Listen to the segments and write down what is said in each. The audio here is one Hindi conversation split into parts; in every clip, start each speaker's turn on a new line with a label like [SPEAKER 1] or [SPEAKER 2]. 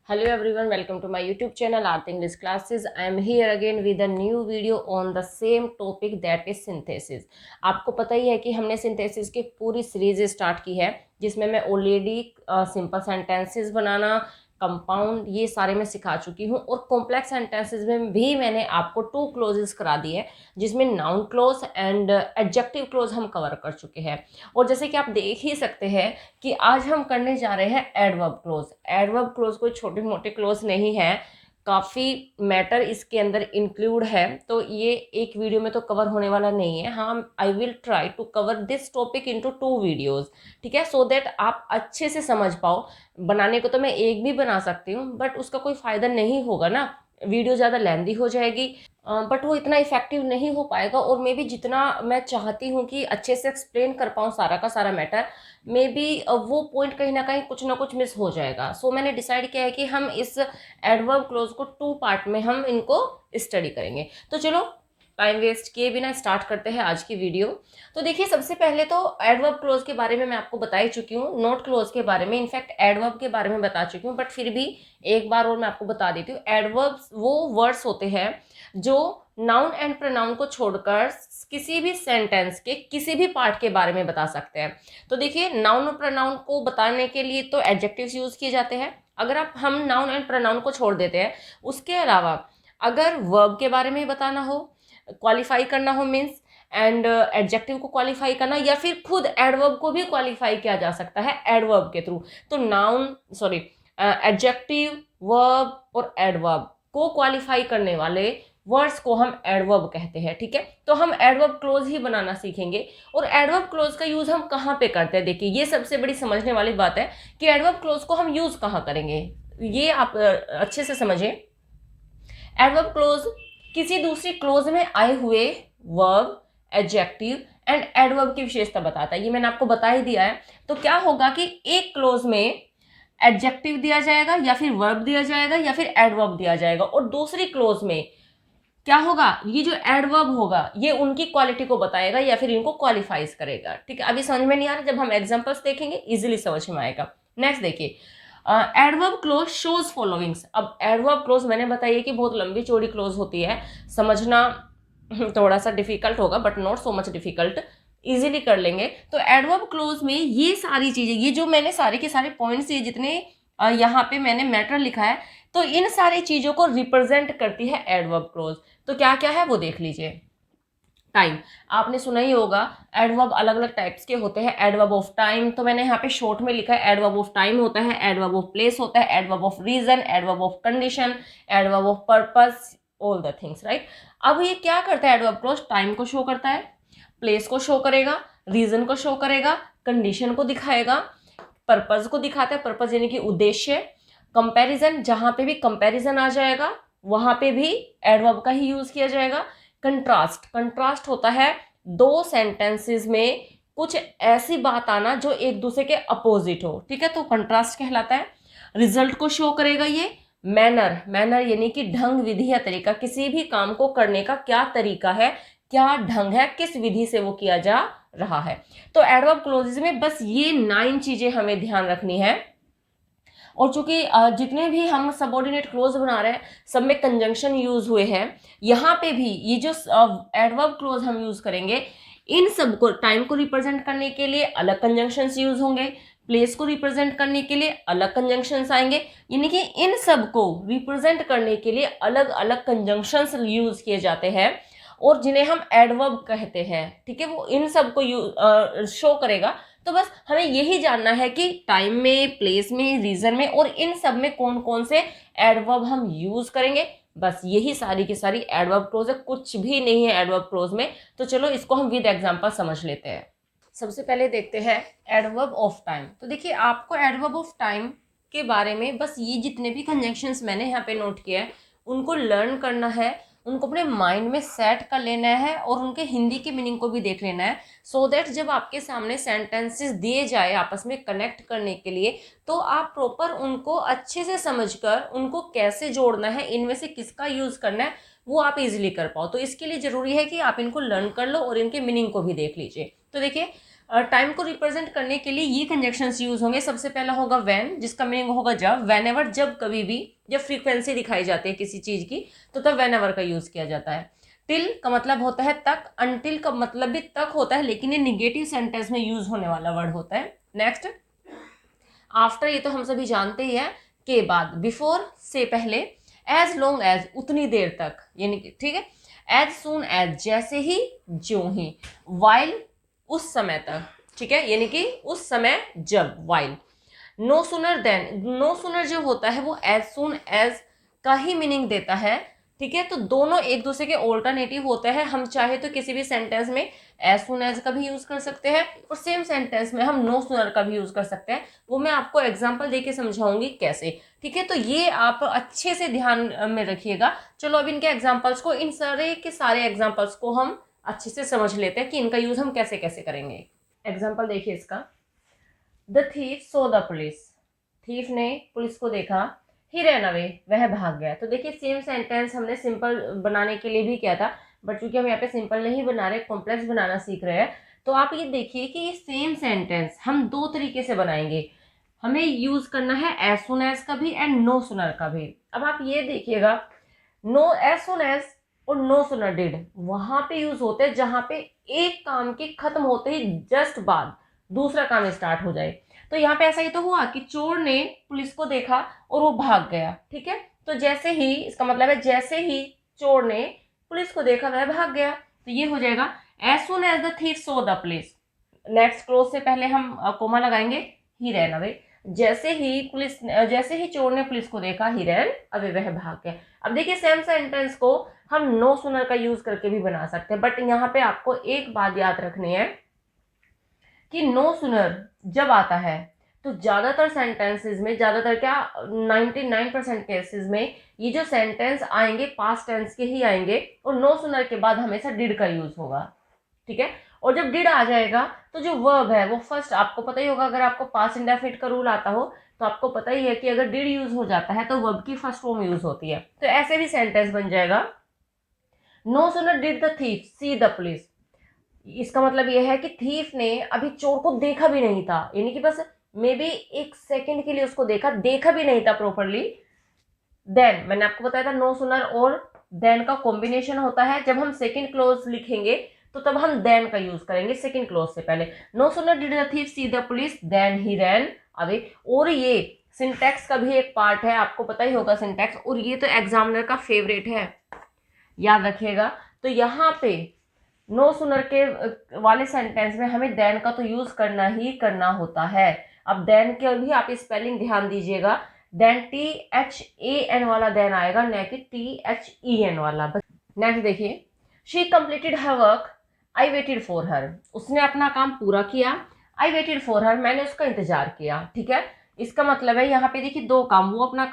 [SPEAKER 1] Hello everyone, welcome to my YouTube channel Art English Classes. I am here again with a new video on the same topic that is synthesis. आपको पता ही है कि हमने synthesis की पूरी सीरीज स्टार्ट की है जिसमें मैं ऑलरेडी सिंपल सेंटेंसेस बनाना, कंपाउंड, ये सारे मैं सिखा चुकी हूँ और कॉम्प्लेक्स सेंटेंसेस में भी मैंने आपको 2 क्लोजेस करा दिए जिसमें noun close and adjective close हम कवर कर चुके हैं। और जैसे कि आप देख ही सकते हैं कि आज हम करने जा रहे हैं एडवर्ब क्लोज। एडवर्ब क्लोज कोई छोटे मोटे क्लोज नहीं है, काफ़ी मैटर इसके अंदर इंक्लूड है, तो ये एक वीडियो में तो कवर होने वाला नहीं है। हाँ, I will try to cover this topic into 2 videos, ठीक है, सो दैट आप अच्छे से समझ पाओ। बनाने को तो मैं एक भी बना सकती हूँ बट उसका कोई फ़ायदा नहीं होगा ना, वीडियो ज़्यादा लेंदी हो जाएगी, बट वो इतना इफेक्टिव नहीं हो पाएगा। और मे बी जितना मैं चाहती हूँ कि अच्छे से एक्सप्लेन कर पाऊँ सारा का सारा मैटर, मे बी वो पॉइंट कहीं ना कुछ मिस हो जाएगा। सो मैंने डिसाइड किया है कि हम इस एडवर्ब क्लोज को 2 पार्ट में हम इनको स्टडी करेंगे। तो चलो टाइम वेस्ट किए बिना स्टार्ट करते हैं आज की वीडियो। तो देखिए, सबसे पहले तो एडवर्ब क्लोज के बारे में मैं आपको बता ही चुकी हूँ, नॉट क्लोज के बारे में, इनफैक्ट एडवर्ब के बारे में बता चुकी हूँ, बट फिर भी एक बार और मैं आपको बता देती हूँ। एडवर्ब्स वो वर्ड्स होते हैं जो नाउन एंड प्रोनाउन को छोड़कर किसी भी सेंटेंस के किसी भी पार्ट के बारे में बता सकते हैं। तो देखिए, नाउन और प्रोनाउन को बताने के लिए तो एडजेक्टिव्स यूज किए जाते हैं। अगर हम नाउन एंड प्रोनाउन को छोड़ देते हैं, उसके अलावा अगर वर्ब के बारे में बताना हो, क्वालिफाई करना हो, मीन्स एंड एडजेक्टिव को क्वालिफाई करना, या फिर खुद एडवर्ब को भी क्वालिफाई किया जा सकता है एडवर्ब के थ्रू। तो एडजेक्टिव, वर्ब और एडवर्ब को क्वालिफाई करने वाले वर्ड्स को हम एडवर्ब कहते हैं, ठीक है। तो हम एडवर्ब क्लोज ही बनाना सीखेंगे। और एडवर्ब क्लोज का यूज हम कहाँ पे करते हैं, देखिए ये सबसे बड़ी समझने वाली बात है कि एडवर्ब क्लोज को हम यूज कहाँ करेंगे, ये आप अच्छे से समझिए। एडवर्ब क्लोज किसी दूसरी क्लोज में आए हुए वर्ब, एडजेक्टिव एंड एडवर्ब की विशेषता बताता है। ये मैंने आपको बता ही दिया है। तो क्या होगा कि एक क्लोज में एडजेक्टिव दिया जाएगा या फिर वर्ब दिया जाएगा या फिर एडवर्ब दिया जाएगा, और दूसरी क्लोज में क्या होगा, ये जो एडवर्ब होगा ये उनकी क्वालिटी को बताएगा या फिर इनको क्वालिफाइज करेगा, ठीक है। अभी समझ में नहीं आ रहा, जब हम एग्जांपल्स देखेंगे इजीली समझ में आएगा। नेक्स्ट देखिए, एडवर्ब क्लोज शोज फॉलोइंग्स। अब एडवर्ब क्लोज मैंने बताया कि बहुत लंबी चौड़ी क्लोज होती है, समझना थोड़ा सा डिफिकल्ट होगा but not so much difficult, easily कर लेंगे। तो एडवर्ब क्लोज में ये सारी चीजें, ये जो मैंने सारे के सारे पॉइंट्स, ये जितने यहाँ पे मैंने मैटर लिखा है, तो इन सारी चीजों को रिप्रेजेंट करती है एडवर्ब क्लोज। तो क्या क्या है वो देख लीजिए। टाइम, आपने सुना ही होगा, एडवर्ब अलग अलग टाइप्स के होते हैं। एडवर्ब ऑफ टाइम तो मैंने यहाँ पे शॉर्ट में लिखा है, एडवर्ब ऑफ टाइम होता है, एडवर्ब ऑफ प्लेस होता है, adverb of reason, adverb of condition, adverb of purpose, all the things, right. अब ये क्या करता है एडवर्ब क्लोज, टाइम को शो करता है, प्लेस को शो करेगा, रीजन को शो करेगा, कंडीशन को दिखाएगा, पर्पज को दिखाता है, पर्पज यानी कि उद्देश्य, कंपैरिजन, जहां पे भी कंपैरिजन आ जाएगा वहां पे भी एडवर्ब का ही यूज किया जाएगा। कंट्रास्ट, कंट्रास्ट होता है दो सेंटेंसेस में कुछ ऐसी बात आना जो एक दूसरे के अपोजिट हो, ठीक है, तो कंट्रास्ट कहलाता है। रिजल्ट को शो करेगा ये। मैनर, मैनर यानी कि ढंग, विधि या तरीका, किसी भी काम को करने का क्या तरीका है, क्या ढंग है, किस विधि से वो किया जा रहा है। तो एडवर्ब क्लोजेस में बस ये 9 चीजें हमें ध्यान रखनी है। और चूंकि जितने भी हम सबऑर्डिनेट क्लोज बना रहे हैं सब में कंजंक्शन यूज हुए हैं, यहाँ पे भी ये जो एडवर्ब क्लोज हम यूज करेंगे, इन सब को, टाइम को रिप्रेजेंट करने के लिए अलग कंजंक्शंस यूज होंगे, प्लेस को रिप्रेजेंट करने के लिए अलग कंजंक्शंस आएंगे, यानी कि इन सब को रिप्रेजेंट करने के लिए अलग अलग कंजंक्शंस यूज किए जाते हैं और जिन्हें हम एडवर्ब कहते हैं, ठीक है। वो इन सब को शो करेगा। तो बस हमें यही जानना है कि टाइम में, प्लेस में, रीजन में और इन सब में कौन कौन से एडवर्ब हम यूज करेंगे, बस यही सारी की सारी एडवर्ब क्लोज है, कुछ भी नहीं है एडवर्ब क्लोज में। तो चलो इसको हम विद एग्जांपल समझ लेते हैं। सबसे पहले देखते हैं एडवर्ब ऑफ टाइम। तो देखिए, आपको एडवर्ब ऑफ टाइम के बारे में बस ये जितने भी कंजंक्शंस मैंने यहाँ पे नोट किया है उनको लर्न करना है, उनको अपने माइंड में सेट कर लेना है और उनके हिंदी के मीनिंग को भी देख लेना है, सो दैट जब आपके सामने सेंटेंसेस दिए जाए आपस में कनेक्ट करने के लिए, तो आप प्रॉपर उनको अच्छे से समझकर उनको कैसे जोड़ना है, इनमें से किसका यूज़ करना है, वो आप इजीली कर पाओ। तो इसके लिए ज़रूरी है कि आप इनको लर्न कर लो और इनके मीनिंग को भी देख लीजिए। तो देखिए, टाइम को रिप्रेजेंट करने के लिए ये कंजक्शंस यूज होंगे। सबसे पहला होगा व्हेन, जिसका मीनिंग होगा जब, व्हेनेवर जब कभी भी, जब फ्रीक्वेंसी दिखाई जाती है किसी चीज की तो तब व्हेनेवर का यूज किया जाता है। टिल का मतलब होता है तक, अनटिल का मतलब भी तक होता है, लेकिन ये निगेटिव सेंटेंस में यूज होने वाला वर्ड होता है। नेक्स्ट आफ्टर, ये तो हम सभी जानते ही है, के बाद, बिफोर से पहले, एज लॉन्ग एज उतनी देर तक, यानी कि ठीक है, एज सून एज जैसे ही, ज्यों ही, वाइल उस समय तक, ठीक है, यानी कि उस समय जब, while. No sooner than, no sooner जो होता है वो एज सून एज का ही मीनिंग देता है, ठीक है। तो दोनों एक दूसरे के ऑल्टरनेटिव होते हैं। हम चाहे तो किसी भी सेंटेंस में एज सुन एज का भी यूज कर सकते हैं और सेम सेंटेंस में हम नो सुनर का भी यूज कर सकते हैं। वो मैं आपको एग्जांपल देके समझाऊंगी कैसे, ठीक है। तो ये आप अच्छे से ध्यान में रखिएगा। चलो अब इनके एग्जाम्पल्स को, इन सारे के सारे एग्जाम्पल्स को हम अच्छे से समझ लेते हैं कि इनका यूज हम कैसे कैसे करेंगे। एग्जाम्पल देखिए इसका, the thief saw the police, thief ने पुलिस को देखा, ही रैन अवे वह भाग गया। तो देखिए सेम सेंटेंस हमने सिंपल बनाने के लिए भी किया था, बट चूंकि हम यहाँ पे सिंपल नहीं बना रहे, कॉम्प्लेक्स बनाना सीख रहे हैं, तो आप ये देखिए कि ये सेम सेंटेंस हम दो तरीके से बनाएंगे। हमें यूज करना है एज सुन एज का भी एंड नो सुनर का भी। अब आप ये देखिएगा, नो एज सुन एज और नो सुनर डिड वहां पे यूज होते हैं जहां पे एक काम के खत्म होते ही जस्ट बाद दूसरा काम स्टार्ट हो जाए। तो यहाँ पे ऐसा ही तो हुआ कि चोर ने पुलिस को देखा और वो भाग गया, ठीक है। तो जैसे ही, इसका मतलब है जैसे ही चोर ने पुलिस को देखा वह भाग गया, तो ये हो जाएगा as soon as the thief saw the police. Next clause से पहले हम कोमा लगाएंगे, ही रैन अवे, जैसे ही चोर ने पुलिस को देखा, ही रैन अवे वह भाग गया। अब देखिए सेम सेंटेंस को हम नो सुनर का यूज करके भी बना सकते हैं, बट यहाँ पे आपको एक बात याद रखनी है कि नो सुनर जब आता है तो ज्यादातर सेंटेंसेस में, ज्यादातर क्या 99% केसेस में ये जो सेंटेंस आएंगे पास्ट टेंस के ही आएंगे और नो सुनर के बाद हमेशा डिड का यूज होगा, ठीक है। और जब डिड आ जाएगा तो जो वर्ब है वो फर्स्ट, आपको पता ही होगा, अगर आपको पास्ट इंडेफिनिट का रूल आता हो तो आपको पता ही है कि अगर डिड यूज हो जाता है तो वर्ब की फर्स्ट फॉर्म यूज होती है। तो ऐसे भी सेंटेंस बन जाएगा, no sooner did the thief see the police. इसका मतलब यह है कि थीफ ने अभी चोर को देखा भी नहीं था, यानी कि बस मे बी एक सेकंड के लिए उसको देखा भी नहीं था प्रॉपरली। देन मैंने आपको बताया था नो सुनर और देन का कॉम्बिनेशन होता है। जब हम सेकंड क्लोज लिखेंगे तो तब हम देन का यूज करेंगे सेकंड क्लोज से पहले। No sooner did the thief see the police then he ran away. और ये सिंटैक्स का भी एक पार्ट है, आपको पता ही होगा सिंटैक्स, और ये तो एग्जामिनर का फेवरेट है, याद रखिएगा। तो यहाँ पे नो सुनर के वाले सेंटेंस में हमें देन का तो यूज करना ही करना होता है। अब देन के भी आप स्पेलिंग ध्यान दीजिएगा, देन THAN वाला देन आएगा, न कि THEN वाला। नेक्स्ट देखिए, she completed her work I waited for her. उसने अपना काम पूरा किया, आई वेटेड फॉर हर मैंने उसका इंतजार किया, ठीक है। इसका मतलब है यहाँ पे देखिए दो काम, वो अपना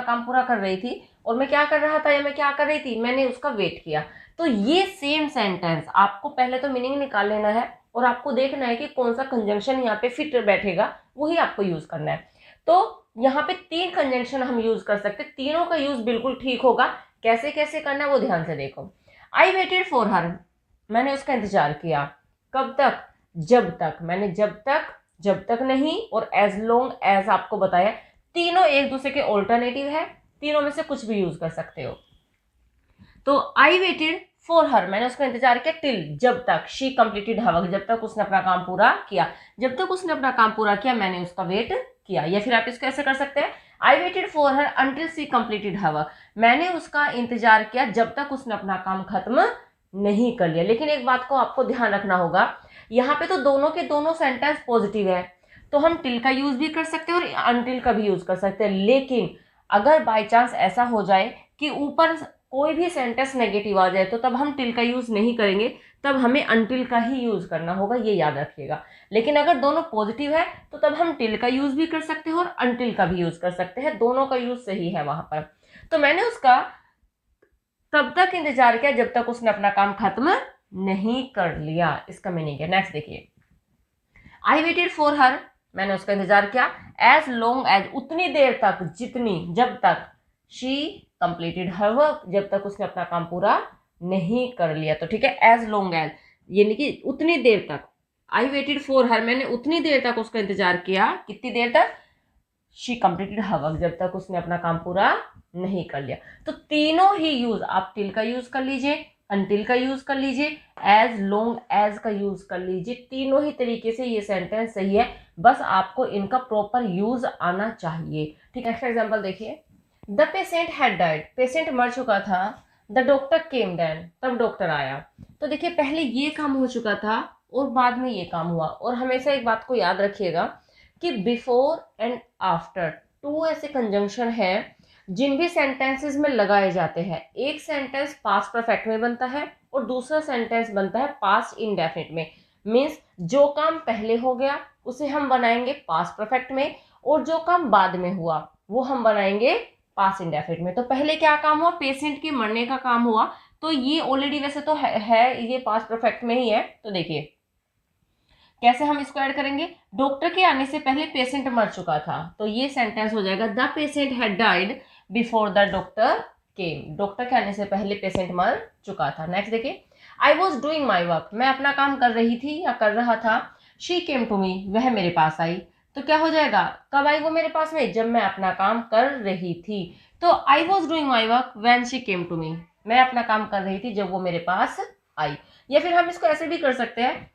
[SPEAKER 1] काम पूरा कर रही थी और मैं क्या कर रहा था या मैं क्या कर रही थी, मैंने उसका वेट किया। तो ये सेम सेंटेंस आपको पहले तो मीनिंग निकाल लेना है और आपको देखना है कि कौन सा कंजंक्शन यहाँ पे फिट बैठेगा, वही आपको यूज करना है। तो यहाँ पे 3 कंजंक्शन हम यूज कर सकते हैं, तीनों का यूज बिल्कुल ठीक होगा। कैसे कैसे करना है वो ध्यान से देखो। आई वेटेड फॉर हर, मैंने उसका इंतजार किया, कब तक, जब तक, मैंने जब तक नहीं, और एज लॉन्ग एज आपको बताया, तीनों एक दूसरे के ऑल्टरनेटिव है, तीनों में से कुछ भी यूज कर सकते हो। तो आई वेटेड फॉर हर, मैंने उसका इंतजार किया, टिल जब तक, शी कंप्लीटेड हर वर्क, जब तक उसने अपना काम पूरा किया, जब तक उसने अपना काम पूरा किया मैंने उसका वेट किया। या फिर आप इसको ऐसे कर सकते हैं, I waited for her until she completed her work, मैंने उसका इंतजार किया जब तक उसने अपना काम खत्म नहीं कर लिया। लेकिन एक बात को आपको ध्यान रखना होगा, यहाँ पे तो दोनों के दोनों सेंटेंस पॉजिटिव है, तो हम टिल का यूज भी कर सकते हैं और अनटिल का भी यूज कर सकते हैं। लेकिन अगर बाय चांस ऐसा हो जाए कि ऊपर कोई भी सेंटेंस नेगेटिव आ जाए तो तब हम टिल का यूज नहीं करेंगे, तब हमें अनटिल का ही यूज करना होगा, ये याद रखिएगा। लेकिन अगर दोनों पॉजिटिव है तो तब हम टिल का यूज भी कर सकते हैं और अनटिल का भी यूज कर सकते हैं, दोनों का यूज सही है वहां पर। तो मैंने उसका तब तक इंतजार किया जब तक उसने अपना काम खत्म नहीं कर लिया, इसका मीनिंग है। नेक्स्ट देखिए, आई वेटेड फॉर हर, मैंने उसका इंतजार किया, एज लॉन्ग एज उतनी देर तक, जितनी, जब तक, शी कंप्लीटेड हर वर्क, जब तक उसने अपना काम पूरा नहीं कर लिया। तो ठीक है, एज लॉन्ग एज यानी कि उतनी देर तक, आई वेटेड फॉर हर, मैंने उतनी देर तक उसका इंतजार किया, कितनी देर तक, शी कंप्लीटेड हर वर्क, जब तक उसने अपना काम पूरा नहीं कर लिया। तो तीनों ही यूज, आप टिल का यूज कर लीजिए, अनटिल का यूज कर लीजिए, एज लॉन्ग एज का यूज कर लीजिए, तीनों ही तरीके से ये सेंटेंस सही है, बस आपको इनका प्रॉपर यूज आना चाहिए। ठीक है, नेक्स्ट एग्जांपल देखिए, the patient had died, patient मर चुका था, द डॉक्टर केम देन, तब डॉक्टर आया। तो देखिए पहले ये काम हो चुका था और बाद में ये काम हुआ, और हमेशा एक बात को याद रखिएगा कि बिफोर एंड आफ्टर टू ऐसे कंजंक्शन है जिन भी सेंटेंसेस में लगाए जाते हैं। एक सेंटेंस पास्ट परफेक्ट में बनता है और दूसरा सेंटेंस बनता है पास्ट इंडेफिनिट में। मीन्स जो काम पहले हो गया उसे हम बनाएंगे पास्ट परफेक्ट में, और जो काम बाद में हुआ वो हम बनाएंगे पास्ट इंडेफिनिट में। तो पहले क्या काम हुआ, पेशेंट के मरने का काम हुआ, तो ये ऑलरेडी वैसे तो है ये पास्ट परफेक्ट में ही है। तो देखिए कैसे हम इसको ऐड करेंगे, डॉक्टर के आने से पहले पेशेंट मर चुका था, तो ये सेंटेंस हो जाएगा the patient had died before the doctor came, doctor के आने से पहले पेशेंट मर चुका था। नेक्स्ट देखिए, आई वॉज डूइंग माई वर्क, मैं अपना काम कर रही थी या कर रहा था, शी केम टू मी, वह मेरे पास आई। तो क्या हो जाएगा, कब आई वो मेरे पास में, जब मैं अपना काम कर रही थी। तो I was doing my work when she came to me, मैं अपना काम कर रही थी जब वो मेरे पास आई। या फिर हम इसको ऐसे भी कर सकते हैं,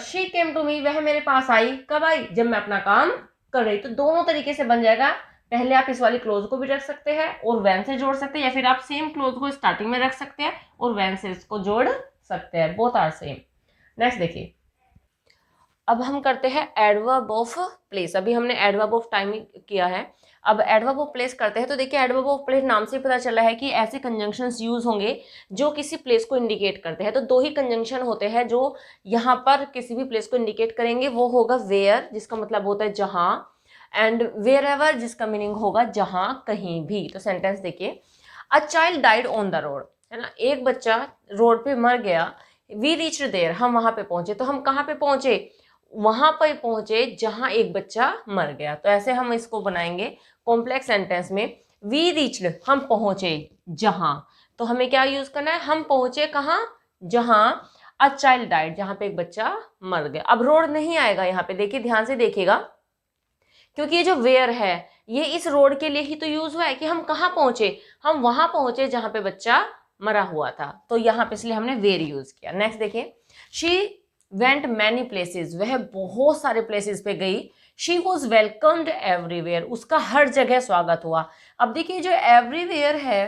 [SPEAKER 1] शी केम टू मी, वह मेरे पास आई, कब आई, जब मैं अपना काम कर रही। तो दोनों तरीके से बन जाएगा, पहले आप इस वाली क्लोज को भी रख सकते हैं और वैन से जोड़ सकते हैं, या फिर आप सेम क्लोज को स्टार्टिंग में रख सकते हैं और वैन से इसको जोड़ सकते हैं, बोथ आर सेम। नेक्स्ट देखिए, अब हम करते हैं एडवर्ब ऑफ प्लेस। अभी हमने एडवर्ब ऑफ टाइम किया है, अब एडवर्ब ऑफ प्लेस करते हैं। तो देखिए एडवर्ब ऑफ प्लेस नाम से पता चला है कि ऐसे कंजंक्शंस यूज होंगे जो किसी प्लेस को इंडिकेट करते हैं। तो दो ही कंजंक्शन होते हैं जो यहाँ पर किसी भी प्लेस को इंडिकेट करेंगे, वो होगा वेयर जिसका मतलब होता है जहाँ, एंड वेयर एवर जिसका मीनिंग होगा जहाँ कहीं भी। तो सेंटेंस देखिए, a child died on the road, है ना, एक बच्चा रोड पे मर गया, वी रीच्ड देयर, हम वहां पे पहुंचे। तो हम कहाँ पे पहुंचे, वहां पर पहुंचे जहां एक बच्चा मर गया। तो ऐसे हम इसको बनाएंगे कॉम्प्लेक्स सेंटेंस में, वी रीच्ड हम पहुंचे जहां, तो हमें क्या यूज करना है, हम पहुंचे कहाँ, जहां, अ चाइल्ड डाइड जहां पे एक बच्चा मर गया। अब रोड नहीं आएगा यहाँ पे, देखिए ध्यान से देखिएगा, क्योंकि ये जो वेयर है ये इस रोड के लिए ही तो यूज हुआ है कि हम कहाँ पहुंचे, हम वहां पहुंचे जहां पे बच्चा मरा हुआ था, तो यहाँ पे इसलिए हमने वेयर यूज किया। नेक्स्ट देखिए, शी वेंट मैनी प्लेसेस, वह बहुत सारे प्लेसेस पे गई, शी वॉज वेलकम्ड एवरीवेयर, उसका हर जगह स्वागत हुआ। अब देखिए जो एवरीवेयर है,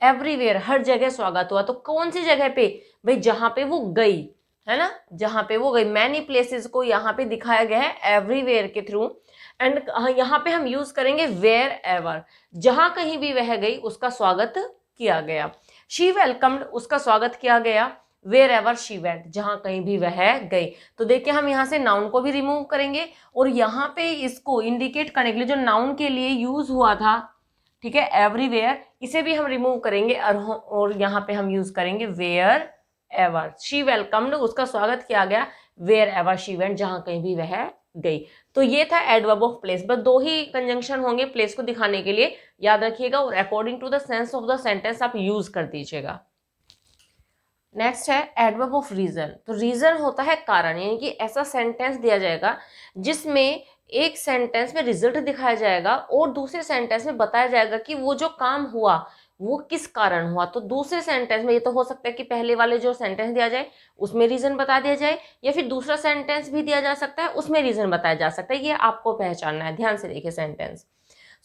[SPEAKER 1] एवरीवेयर हर जगह स्वागत हुआ, तो कौन सी जगह पे, भाई जहां पे वो गई, है ना, जहां पे वो गई। मैनी प्लेसेस को यहाँ पे दिखाया गया है एवरीवेयर के थ्रू, एंड यहाँ पे हम यूज करेंगे वेयर एवर, जहां कहीं भी वह गई उसका स्वागत किया गया। शी वेलकम्ड, उसका स्वागत किया गया, वेयर एवर शी वेंट, जहां कहीं भी वह गई। तो देखिए हम यहाँ से नाउन को भी रिमूव करेंगे, और यहाँ पे इसको इंडिकेट करने के लिए जो नाउन के लिए यूज हुआ था, ठीक है, एवरीवेयर, इसे भी हम रिमूव करेंगे और यहाँ पे हम यूज करेंगे वेयर एवर। शी वेलकम्ड, उसका स्वागत किया गया, वेयर एवर शी वेंट, जहां कहीं भी वह गई। तो ये था एडवर्ब ऑफ प्लेस, बस दो ही कंजंक्शन होंगे प्लेस को दिखाने के लिए, याद रखिएगा, और according to the sense of the sentence आप यूज कर दीजिएगा। नेक्स्ट है एडवर्ब ऑफ रीजन। तो रीजन होता है कारण, यानी कि ऐसा सेंटेंस दिया जाएगा जिसमें एक सेंटेंस में रिजल्ट दिखाया जाएगा और दूसरे सेंटेंस में बताया जाएगा कि वो जो काम हुआ वो किस कारण हुआ। तो दूसरे सेंटेंस में ये तो हो सकता है कि पहले वाले जो सेंटेंस दिया जाए उसमें रीजन बता दिया जाए, या फिर दूसरा सेंटेंस भी दिया जा सकता है उसमें रीजन बताया जा सकता है। ये आपको पहचानना है, ध्यान से देखिए सेंटेंस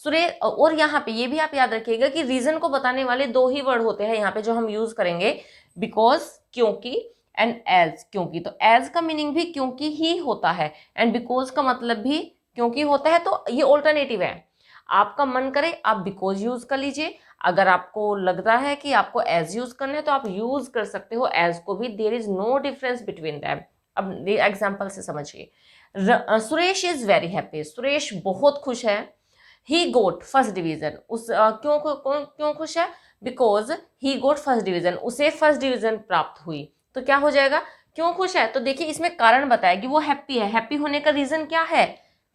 [SPEAKER 1] सुरेश। और यहाँ पे ये भी आप याद रखिएगा कि रीजन को बताने वाले दो ही वर्ड होते हैं यहाँ पे जो हम यूज करेंगे, बिकॉज क्योंकि, एंड एज क्योंकि। तो एज का मीनिंग भी क्योंकि ही होता है, एंड बिकॉज का मतलब भी क्योंकि होता है। तो ये ऑल्टरनेटिव है, आपका मन करे आप बिकॉज यूज कर लीजिए, अगर आपको लगता है कि आपको एज यूज करना है तो आप यूज कर सकते हो एज को भी, there is no difference between them. अब एग्जाम्पल से समझिए, Suresh is very happy, Suresh बहुत खुश है, ही गोट फर्स्ट डिवीजन, उस क्यों खुश है, because he got first division, उसे फर्स्ट डिवीजन प्राप्त हुई। तो क्या हो जाएगा, क्यों खुश है, तो देखिए इसमें कारण बताया कि वो हैप्पी है, हैप्पी होने का रीजन क्या है,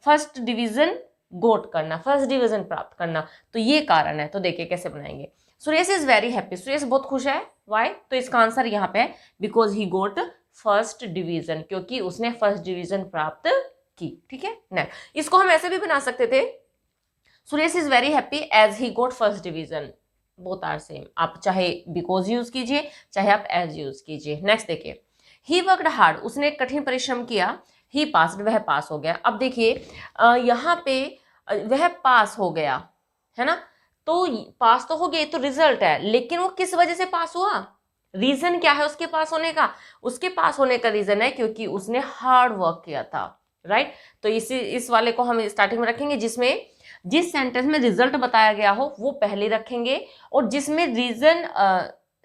[SPEAKER 1] फर्स्ट डिवीजन गोट करना, फर्स्ट डिवीजन प्राप्त करना, तो ये कारण है। तो देखिए कैसे बनाएंगे, Suresh is very happy, Suresh बहुत खुश है, वाई, तो इसका आंसर यहाँ पे है because he got first division, क्योंकि उसने फर्स्ट डिवीजन प्राप्त की। ठीक है, नेक्स्ट इसको हम ऐसे भी बना सकते थे, Suresh is very happy as he got first division, both are same. आप चाहे बिकॉज यूज कीजिए, चाहे आप एज यूज कीजिए। नेक्स्ट देखिए, ही वर्कड हार्ड, उसने कठिन परिश्रम किया, ही पास्ड, वह पास हो गया। अब देखिए यहाँ पे वह पास हो गया है ना, तो पास तो हो गया, तो रिजल्ट है, लेकिन वो किस वजह से पास हुआ, रीजन क्या है उसके पास होने का, उसके पास होने का रीजन है क्योंकि उसने हार्ड वर्क किया था, राइट। तो इस वाले को हम स्टार्टिंग में रखेंगे, जिसमें जिस सेंटेंस में रिजल्ट बताया गया हो वो पहले रखेंगे, और जिसमें रीजन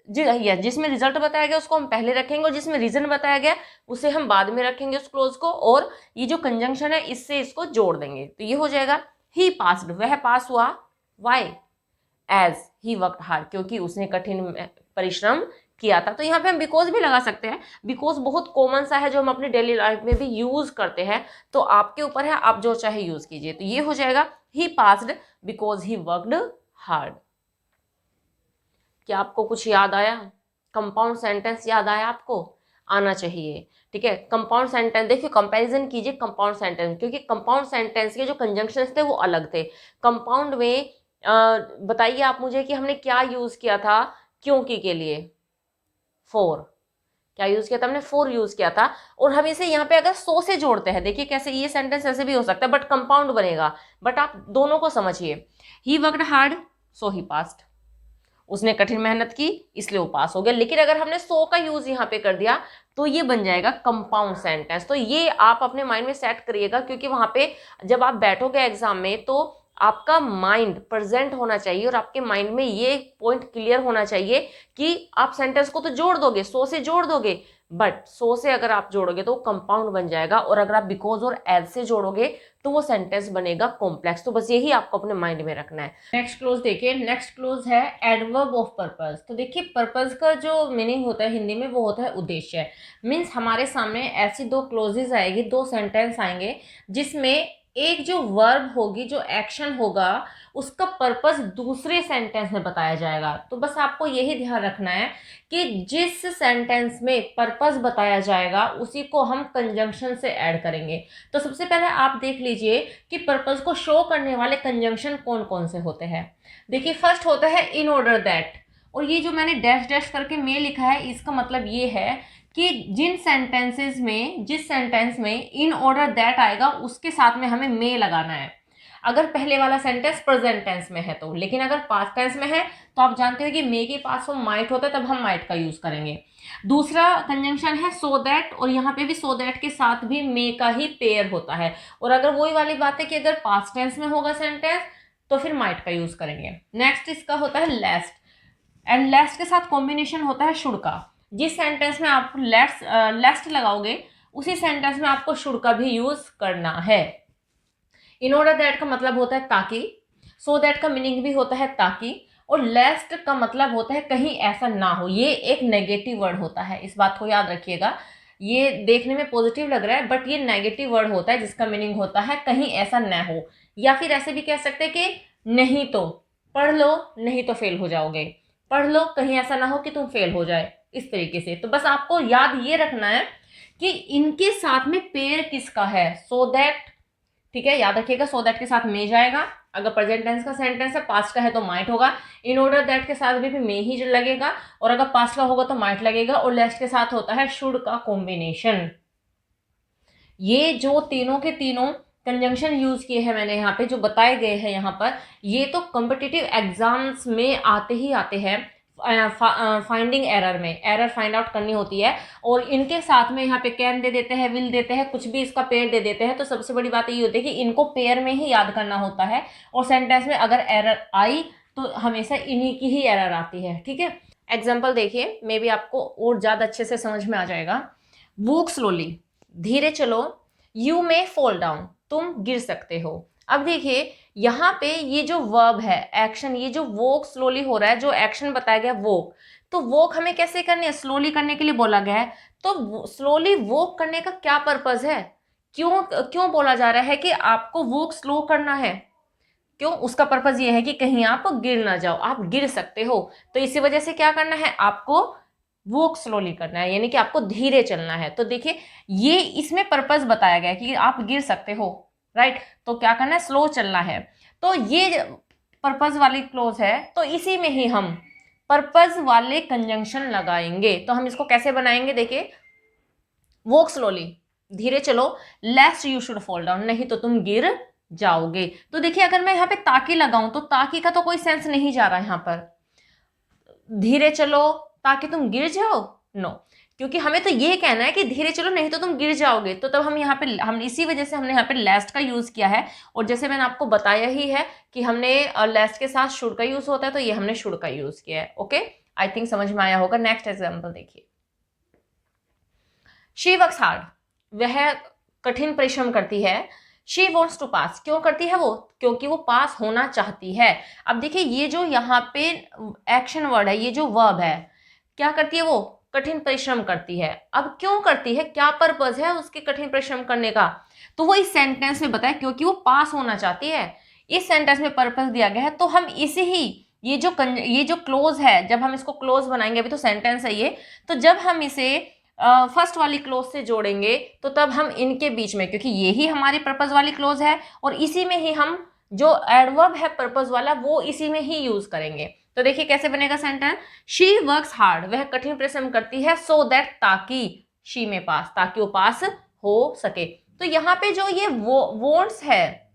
[SPEAKER 1] जिसमें रिजल्ट बताया गया उसको हम पहले रखेंगे, और जिसमें रीजन बताया गया उसे हम बाद में रखेंगे उस क्लोज को, और ये जो कंजंक्शन है इससे इसको जोड़ देंगे, तो ये हो जाएगा ही पास्ड, वह पास हुआ, why, as he worked hard, क्योंकि उसने कठिन परिश्रम किया था। तो यहाँ पे हम बिकॉज भी लगा सकते हैं, बिकॉज बहुत कॉमन सा है जो हम अपने डेली लाइफ में भी यूज करते हैं, तो आपके ऊपर है, आप जो चाहे यूज कीजिए। तो ये हो जाएगा he passed because he worked hard. क्या आपको कुछ याद आया, कंपाउंड सेंटेंस याद आया आपको, आना चाहिए। ठीक है, कंपाउंड सेंटेंस देखिए, कंपैरिजन कीजिए कंपाउंड सेंटेंस, क्योंकि कंपाउंड सेंटेंस के जो कंजंक्शंस थे वो अलग थे। कंपाउंड में बताइए आप मुझे कि हमने क्या यूज किया था क्योंकि के लिए, फॉर, क्या यूज किया था हमने, फॉर यूज किया था। और हम इसे यहाँ पे अगर सो से जोड़ते हैं, देखिए कैसे, ये सेंटेंस ऐसे भी हो सकता है बट कंपाउंड बनेगा, बट आप दोनों को समझिए। ही वर्कड हार्ड सो ही पास्ड, उसने कठिन मेहनत की इसलिए वो पास हो गया। लेकिन अगर हमने सो का यूज यहाँ पे कर दिया तो ये बन जाएगा कंपाउंड सेंटेंस। तो ये आप अपने माइंड में सेट करिएगा, क्योंकि वहां पे जब आप बैठोगे एग्जाम में तो आपका माइंड प्रेजेंट होना चाहिए, और आपके माइंड में ये पॉइंट क्लियर होना चाहिए कि आप सेंटेंस को तो जोड़ दोगे, सो से जोड़ दोगे, बट सो से अगर आप जोड़ोगे तो कंपाउंड बन जाएगा, और अगर आप बिकॉज और एज से जोड़ोगे तो वो सेंटेंस बनेगा कॉम्प्लेक्स। तो बस यही आपको अपने माइंड में रखना है। नेक्स्ट क्लोज देखिए, नेक्स्ट क्लोज है एडवर्ब ऑफ पर्पस। तो देखिए पर्पस का जो मीनिंग होता है हिंदी में वो होता है उद्देश्य। मीन्स हमारे सामने ऐसी दो क्लोजेज आएगी, दो सेंटेंस आएंगे जिसमें एक जो वर्ब होगी, जो एक्शन होगा, उसका पर्पस दूसरे सेंटेंस में बताया जाएगा। तो बस आपको यही ध्यान रखना है कि जिस सेंटेंस में पर्पस बताया जाएगा उसी को हम कंजंक्शन से ऐड करेंगे। तो सबसे पहले आप देख लीजिए कि पर्पस को शो करने वाले कंजंक्शन कौन कौन से होते हैं। देखिए फर्स्ट होता है इन ऑर्डर दैट, और ये जो मैंने डैश डैश करके में लिखा है इसका मतलब ये है कि जिस सेंटेंस में इन ऑर्डर दैट आएगा उसके साथ में हमें मे लगाना है। अगर पहले वाला सेंटेंस प्रेजेंट टेंस में है तो, लेकिन अगर पास्ट टेंस में है तो आप जानते हो कि मे के पास वो माइट होता है, तब हम माइट का यूज करेंगे। दूसरा कंजंक्शन है सो दैट, और यहाँ पे भी सो दैट के साथ भी मे का ही पेयर होता है। और अगर वही वाली बात है कि अगर पास्ट टेंस में होगा सेंटेंस तो फिर माइट का यूज करेंगे। नेक्स्ट इसका होता है लेस्ट, एंड लेस्ट के साथ कॉम्बिनेशन होता है शुड का। जिस सेंटेंस में आप लेस्ट लगाओगे उसी सेंटेंस में आपको शुड का भी यूज करना है। इन ऑर्डर दैट का मतलब होता है ताकि, सो दैट का मीनिंग भी होता है ताकि, और लेस्ट का मतलब होता है कहीं ऐसा ना हो। ये एक नेगेटिव वर्ड होता है, इस बात को याद रखिएगा। ये देखने में पॉजिटिव लग रहा है बट ये नेगेटिव वर्ड होता है जिसका मीनिंग होता है कहीं ऐसा ना हो, या फिर ऐसे भी कह सकते हैं कि नहीं तो पढ़ लो, नहीं तो फेल हो जाओगे, पढ़ लो कहीं ऐसा ना हो कि तुम फेल हो जाए, इस तरीके से। तो बस आपको याद ये रखना है कि इनके साथ में पेयर किसका है, सो दैट। ठीक है, याद रखिएगा सो दैट के साथ मे जाएगा, अगर प्रेजेंट टेंस का सेंटेंस है, पास्ट का है तो माइट होगा। इन ऑर्डर दैट के साथ भी मे ही लगेगा, और अगर पास्ट का होगा तो माइट लगेगा, और लेस्ट के साथ होता है शुड का कॉम्बिनेशन। ये जो तीनों के तीनों कंजंक्शन यूज किए हैं मैंने यहाँ पे, जो बताए गए हैं यहाँ पर, ये तो कॉम्पिटिटिव एग्जाम्स में आते ही आते हैं। फाइंडिंग एरर में एरर फाइंड आउट करनी होती है, और इनके साथ में यहाँ पे कैन दे देते हैं, विल देते हैं, कुछ भी इसका पेयर दे देते हैं। तो सबसे बड़ी बात ये होती है कि इनको पेयर में ही याद करना होता है, और सेंटेंस में अगर एरर आई तो हमेशा इन्हीं की ही एरर आती है। ठीक है, एग्जाम्पल देखिए, मे बी आपको और ज़्यादा अच्छे से समझ में आ जाएगा। वॉक स्लोली, धीरे चलो, यू मे फॉल डाउन, तुम गिर सकते हो। अब देखिए यहाँ पे ये जो वर्ब है, एक्शन, ये जो वॉक स्लोली हो रहा है, जो एक्शन बताया गया वॉक, तो वॉक हमें कैसे करनी है, स्लोली करने के लिए बोला गया है। तो स्लोली वॉक करने का क्या पर्पस है, क्यों बोला जा रहा है कि आपको वॉक स्लो करना है, क्यों, उसका पर्पस ये है कि कहीं आप गिर ना जाओ, आप गिर सकते हो। तो इसी वजह से क्या करना है, आपको वॉक स्लोली करना है, यानी कि आपको धीरे चलना है। तो देखिए ये इसमें पर्पस बताया गया है कि आप गिर सकते हो, राइट, तो क्या करना है, स्लो चलना है। तो ये पर्पस वाली क्लोज है, तो इसी में ही हम पर्पस वाले कंजंक्शन लगाएंगे। तो हम इसको कैसे बनाएंगे, देखिए वॉक स्लोली, धीरे चलो, लेस्ट यू शुड फॉल डाउन, नहीं तो तुम गिर जाओगे। तो देखिए अगर मैं यहाँ पे ताकि लगाऊं तो ताकि का तो कोई सेंस नहीं जा रहा है यहाँ पर, धीरे चलो ताकि तुम गिर जाओ, नो, क्योंकि हमें तो ये कहना है कि धीरे चलो नहीं तो तुम गिर जाओगे। तो तब हम यहाँ पे, हम इसी वजह से हमने यहाँ पे लेस्ट का यूज किया है। और जैसे मैंने आपको बताया ही है कि हमने लेस्ट के साथ शुड का यूज होता है, तो ये हमने शुड का यूज किया है। ओके, आई थिंक समझ में आया होगा। नेक्स्ट एग्जाम्पल देखिए, शी वर्क्स हार्ड, वह कठिन परिश्रम करती है। शी वॉन्ट्स टू पास, क्यों करती है वो, क्योंकि वो पास होना चाहती है। अब देखिए ये जो यहाँ पे एक्शन वर्ड है, ये जो वर्ब है, क्या करती है वो, कठिन परिश्रम करती है। अब क्यों करती है, क्या पर्पज है उसके कठिन परिश्रम करने का, तो वो इस सेंटेंस में बताया, क्योंकि वो पास होना चाहती है। इस सेंटेंस में पर्पज दिया गया है, तो हम इसे ही, ये जो क्लोज है, जब हम इसको क्लोज बनाएंगे, अभी तो सेंटेंस है ये, तो जब हम इसे फर्स्ट वाली क्लोज से जोड़ेंगे तो तब हम इनके बीच में, क्योंकि ये ही हमारी पर्पस वाली क्लोज है और इसी में ही हम जो एडवर्ब है पर्पस वाला वो इसी में ही यूज करेंगे। तो देखिए कैसे बनेगा सेंटेंस, शी वर्क्स हार्ड, वह कठिन परिश्रम करती है, सो दैट, ताकि, शी में पास, ताकि वो पास हो सके। तो यहाँ पे जो ये वॉन्ट्स है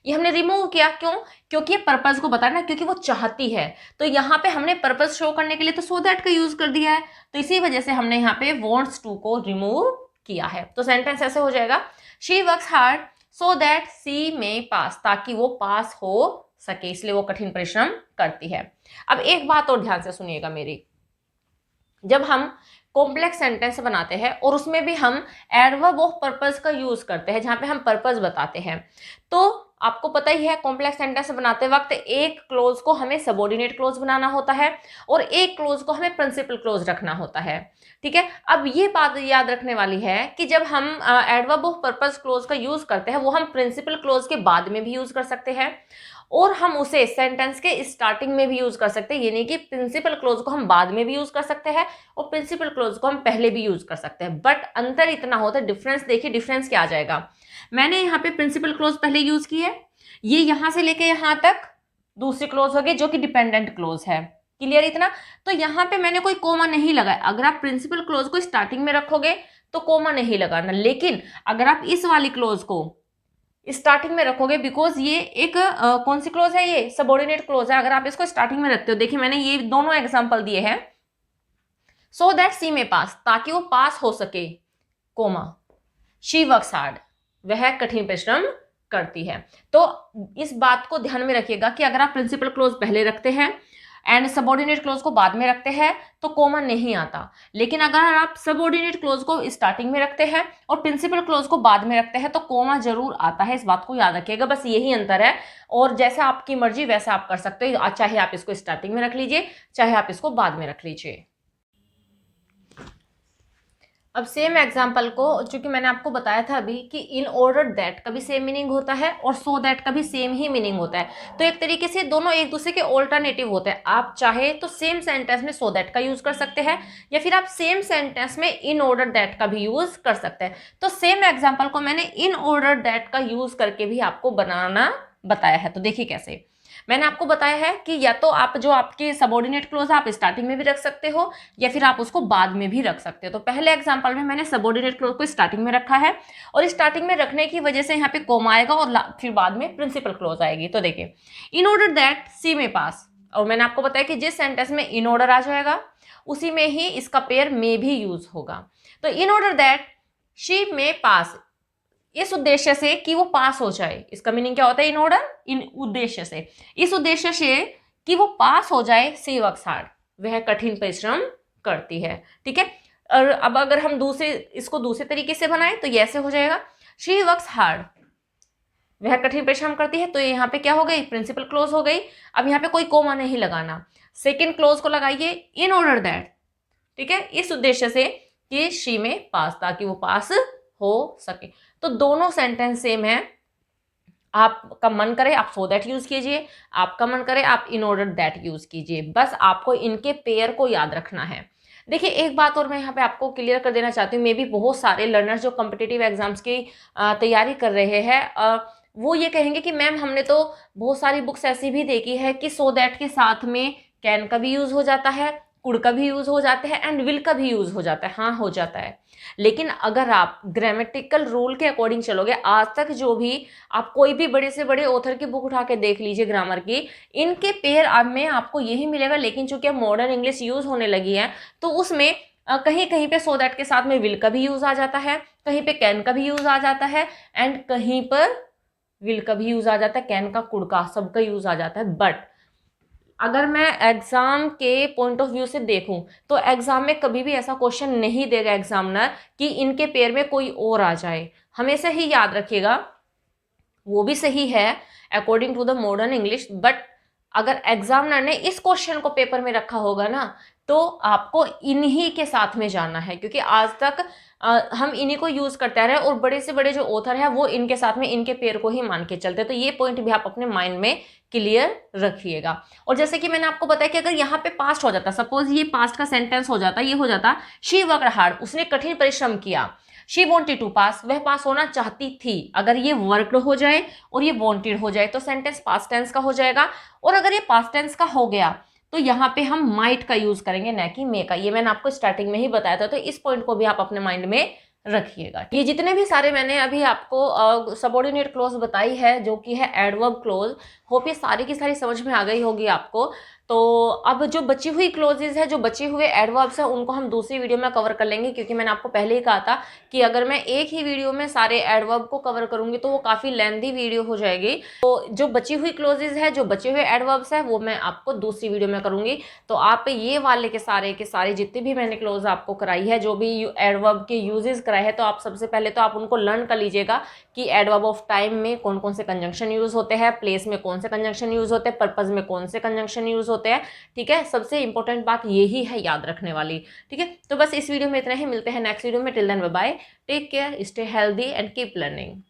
[SPEAKER 1] ये हमने रिमूव किया, क्यों, क्योंकि ये पर्पस को बताना, क्योंकि वो चाहती है। तो यहाँ पे हमने पर्पस शो करने के लिए तो सो दैट का यूज कर दिया है, तो इसी वजह से हमने यहाँ पे वॉन्ट्स टू को रिमूव किया है। तो सेंटेंस ऐसे हो जाएगा, she works hard so that she may pass, ताकि वो पास हो सके, इसलिए वो कठिन परिश्रम करती है। अब एक बात और ध्यान से सुनिएगा मेरी, जब हम कॉम्प्लेक्स सेंटेंस बनाते हैं और उसमें भी हम एडवर्ब ऑफ पर्पस का यूज करते हैं, जहां पे हम पर्पस बताते हैं, तो आपको पता ही है कॉम्प्लेक्स सेंटेंस बनाते वक्त एक क्लोज को हमें सबऑर्डिनेट क्लोज बनाना होता है और एक क्लोज को हमें प्रिंसिपल क्लोज रखना होता है। ठीक है, अब ये बात याद रखने वाली है कि जब हम एडवर्ब ऑफ पर्पस क्लोज का यूज करते हैं वो हम प्रिंसिपल क्लोज के बाद में भी यूज कर सकते हैं और हम उसे सेंटेंस के स्टार्टिंग में भी यूज कर सकते हैं, यानी कि प्रिंसिपल क्लोज को हम बाद में भी यूज कर सकते हैं और प्रिंसिपल क्लोज को हम पहले भी यूज कर सकते हैं। बट अंतर इतना होता है, डिफरेंस देखिए, डिफरेंस क्या आ जाएगा, मैंने यहाँ पे प्रिंसिपल क्लोज पहले यूज की है, ये यहां से लेके यहां तक दूसरी क्लोज हो गई जो कि डिपेंडेंट क्लोज है, क्लियर इतना। तो यहाँ पे मैंने कोई कोमा नहीं लगाया, अगर आप प्रिंसिपल क्लोज को स्टार्टिंग में रखोगे तो कोमा नहीं लगाना, लेकिन अगर आप इस वाली क्लोज को स्टार्टिंग में रखोगे, बिकॉज ये एक कौन सी क्लोज है, ये सबऑर्डिनेट क्लोज है, अगर आप इसको स्टार्टिंग में रखते हो, देखिए मैंने ये दोनों एग्जांपल दिए हैं, सो दैट सी में पास, ताकि वो पास हो सके, कोमा, शी वर्क्स हार्ड, वह कठिन परिश्रम करती है। तो इस बात को ध्यान में रखिएगा कि अगर आप प्रिंसिपल क्लोज पहले रखते हैं एंड सबऑर्डिनेट क्लोज को बाद में रखते हैं तो कोमा नहीं आता, लेकिन अगर आप सबऑर्डिनेट क्लोज को स्टार्टिंग में रखते हैं और प्रिंसिपल क्लोज को बाद में रखते हैं तो कोमा जरूर आता है, इस बात को याद रखिएगा, बस यही अंतर है। और जैसा आपकी मर्जी वैसा आप कर सकते हो, चाहे आप इसको स्टार्टिंग में रख लीजिए चाहे आप इसको बाद में रख लीजिए। अब सेम एग्जाम्पल को, चूंकि मैंने आपको बताया था अभी कि इन ऑर्डर दैट का भी सेम मीनिंग होता है और सो दैट का भी सेम ही मीनिंग होता है, तो एक तरीके से दोनों एक दूसरे के ऑल्टरनेटिव होते हैं। आप चाहे तो सेम सेंटेंस में सो दैट का यूज कर सकते हैं या फिर आप सेम सेंटेंस में इन ऑर्डर दैट का भी यूज कर सकते हैं। तो सेम एग्जाम्पल को मैंने इन ऑर्डर दैट का यूज करके भी आपको बनाना बताया है। तो देखिए कैसे, मैंने आपको बताया है कि या तो आप जो आपके सबऑर्डिनेट क्लोज है आप स्टार्टिंग में भी रख सकते हो या फिर आप उसको बाद में भी रख सकते हो। तो पहले एग्जांपल में मैंने सबऑर्डिनेट क्लोज को स्टार्टिंग में रखा है और स्टार्टिंग में रखने की वजह से यहाँ पे कोमा आएगा और फिर बाद में प्रिंसिपल क्लोज आएगी। तो देखिए, in order that she may पास, और मैंने आपको बताया कि जिस सेंटेंस में इन ऑर्डर आ जाएगा उसी में ही इसका पेयर में भी यूज होगा। तो इन ऑर्डर दैट शी में पास, इस उद्देश्य से कि वो पास हो जाए, इसका मीनिंग क्या होता है, इन ऑर्डर, इन उद्देश्य से, इस उद्देश्य से कि वो पास हो जाए, सी वर्क्स हार्ड, वह कठिन परिश्रम करती है। ठीक है, और अब अगर हम इसको दूसरे तरीके से बनाएं तो ये ऐसे हो जाएगा, शी वर्क्स हार्ड, वह कठिन परिश्रम करती है। तो यहाँ पे क्या हो गई, प्रिंसिपल क्लोज हो गई। अब यहाँ पे कोई कोमा नहीं लगाना, सेकेंड क्लोज को लगाइए, इन ऑर्डर दैट, ठीक है, इस उद्देश्य से कि शी में पास, ताकि वो पास हो सके। तो दोनों सेंटेंस सेम है, आपका मन करे आप सो दैट यूज कीजिए, आपका मन करे आप इन ऑर्डर दैट यूज कीजिए, बस आपको इनके पेयर को याद रखना है। देखिए एक बात और मैं यहाँ पे आपको क्लियर कर देना चाहती हूँ, मे बी बहुत सारे लर्नर्स जो कॉम्पिटिटिव एग्जाम्स की तैयारी कर रहे हैं वो ये कहेंगे कि मैम हमने तो बहुत सारी बुक्स ऐसी भी देखी है कि सो दैट के साथ में कैन का भी यूज हो जाता है, कुड का भी यूज हो जाता है एंड विल का भी यूज हो जाता है। हाँ हो जाता है, लेकिन अगर आप ग्रामेटिकल रूल के अकॉर्डिंग चलोगे, आज तक जो भी आप कोई भी बड़े से बड़े ऑथर की बुक उठा के देख लीजिए ग्रामर की, इनके पेयर में आपको यही मिलेगा। लेकिन चूंकि अब मॉडर्न इंग्लिश यूज होने लगी है तो उसमें कहीं कहीं पे सो दैट के साथ में विल का भी यूज आ जाता है, कहीं पे कैन का भी यूज आ जाता है एंड कहीं पर विल का भी यूज आ जाता है, कैन का कुड का सबका यूज आ जाता है। बट अगर मैं एग्जाम के पॉइंट ऑफ व्यू से देखूं तो एग्जाम में कभी भी ऐसा क्वेश्चन नहीं देगा एग्जामिनर कि इनके पेयर में कोई और आ जाए। हमेशा ही याद रखिएगा वो भी सही है according to the modern English, but अगर एग्जामिनर ने इस क्वेश्चन को पेपर में रखा होगा ना तो आपको इन्हीं के साथ में जाना है, क्योंकि आज तक हम इन्हीं को यूज करते आ रहे हैं और बड़े से बड़े जो ऑथर है वो इनके साथ में इनके पेयर को ही मान के चलते हैं। तो ये पॉइंट भी आप अपने माइंड में क्लियर रखिएगा। और जैसे कि मैंने आपको बताया कि अगर यहाँ पे पास्ट हो जाता, सपोज ये पास्ट का सेंटेंस हो जाता, ये हो जाता शी वर्कड हार्ड, उसने कठिन परिश्रम किया, शी वॉन्टेड टू पास, वह पास होना चाहती थी। अगर ये वर्कड हो जाए और ये वॉन्टेड हो जाए तो सेंटेंस पास्ट टेंस का हो जाएगा। और अगर ये पास्ट टेंस का हो गया तो यहाँ पे हम माइट का यूज करेंगे न कि मे का। ये मैंने आपको स्टार्टिंग में ही बताया था, तो इस पॉइंट को भी आप अपने माइंड में रखिएगा। ये जितने भी सारे मैंने अभी आपको सबऑर्डिनेट क्लॉज बताई है जो कि है एडवर्ब क्लॉज, होप ये सारी की सारी समझ में आ गई होगी आपको। तो अब जो बची हुई क्लोजेज है, जो बचे हुए एडवर्ब्स है, उनको हम दूसरी वीडियो में कवर कर लेंगे, क्योंकि मैंने आपको पहले ही कहा था कि अगर मैं एक ही वीडियो में सारे एडवर्ब को कवर करूंगी तो वो काफ़ी लेंथी वीडियो हो जाएगी। तो जो बची हुई क्लोजेज है, जो बचे हुए एडवर्ब्स है, वो मैं आपको दूसरी वीडियो में करूंगी। तो आप ये वाले के सारे जितने भी मैंने क्लोज आपको कराई है, जो भी एडवर्ब के यूजेस कराए हैं, तो आप सबसे पहले तो आप उनको लर्न कर लीजिएगा कि एडवर्ब ऑफ टाइम में कौन कौन से कंजंक्शन यूज होते हैं, प्लेस में कौन से कंजंक्शन यूज होते हैं, पर्पज में कौन से कंजंक्शन यूज होते हैं। ठीक है, सबसे इंपॉर्टेंट बात यही है याद रखने वाली। ठीक है, तो बस इस वीडियो में इतना ही, मिलते हैं नेक्स्ट वीडियो में। Till then bye bye, take care, stay healthy and keep learning.